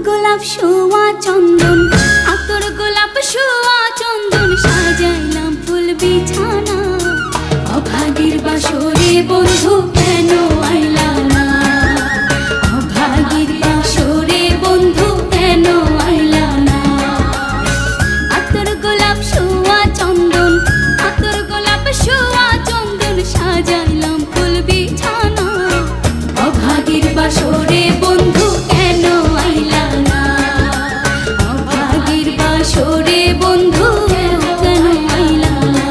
গোলাপ শোয়া চন্দন, আতর গোলাপ শোয়া চন্দন, সাজাইলাম ফুল বিছানা। অভাগীর বাসরে বন্ধু কেন আইলা না, অভাগীর বাসরে বন্ধু কেন আইলা না। আতর গোলাপ শোয়া চন্দন, আতর গোলাপ শোয়া চন্দন, সাজাইলাম ফুল বিছানা। অভাগীর বাসরে বন্ধু কেন আইলা না, অভাগীর বাসরে বন্ধু কেন আইলা না।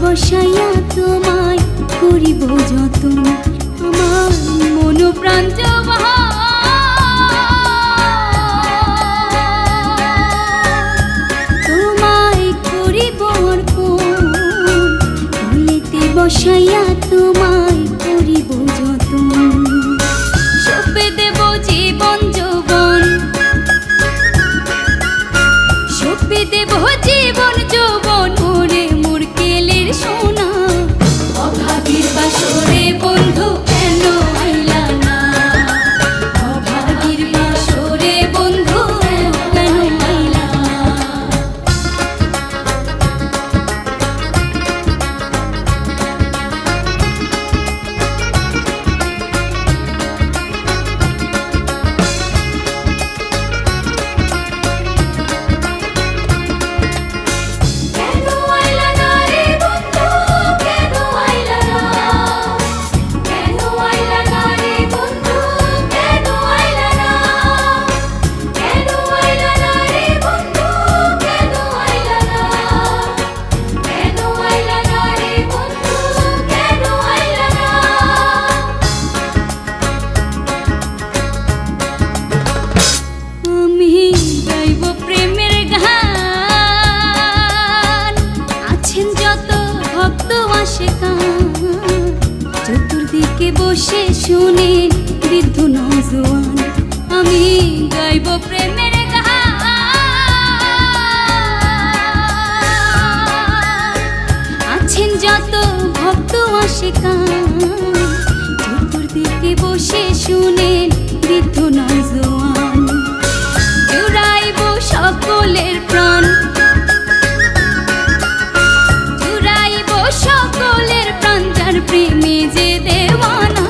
বসাইয়া তোমায় করিব যতন, আমার মন প্রাণ তোমায় করিব অর্পণ, ভুলিতে বসাইয়া তোমায় করিব যতন। সঁপে দেব জীবন যৌবন, সঁপে দেব জীবন যৌবন, মোরে মুরকেলের সোনা। অভাগীর বাসরে বন্ধু কেন আইলা না, অভাগীর বাসরে বন্ধু কেন আইলা না। চতুর্দিকে বসে শুনে বৃদ্ধ নওজোয়ান, আমি গাইব প্রেমের গান। আছেন যত ভক্ত আশিকান, চতুর্দিকে বসে শুনে বৃদ্ধ নওজোয়ান। জুড়াইব সকলের প্রাণ, জুড়াইব সকলের প্রাণ, যার প্রেমে যে দেওয়ানা।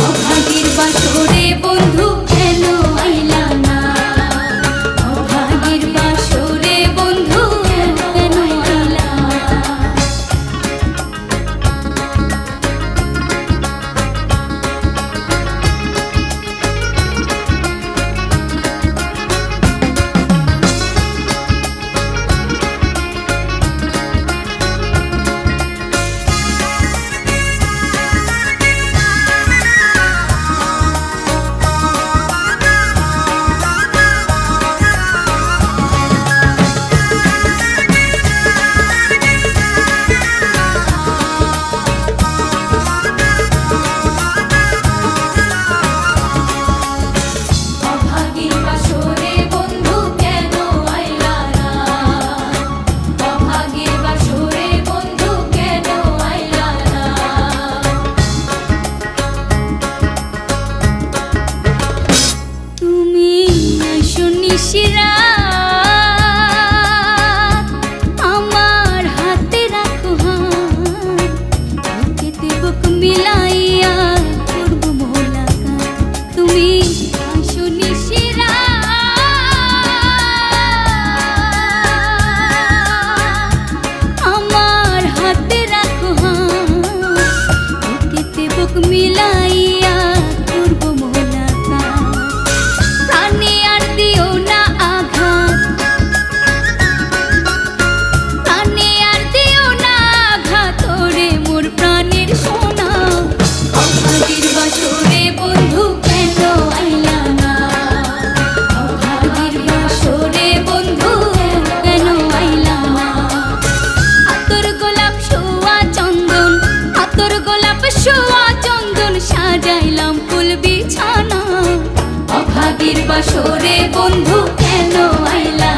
অভাগীর বাসরে বন্ধু কেন আইলা না, অভাগীর বাসরে বন্ধু কেন আইলা না। সোহাগীর বাসরে বন্ধু কেন আইলা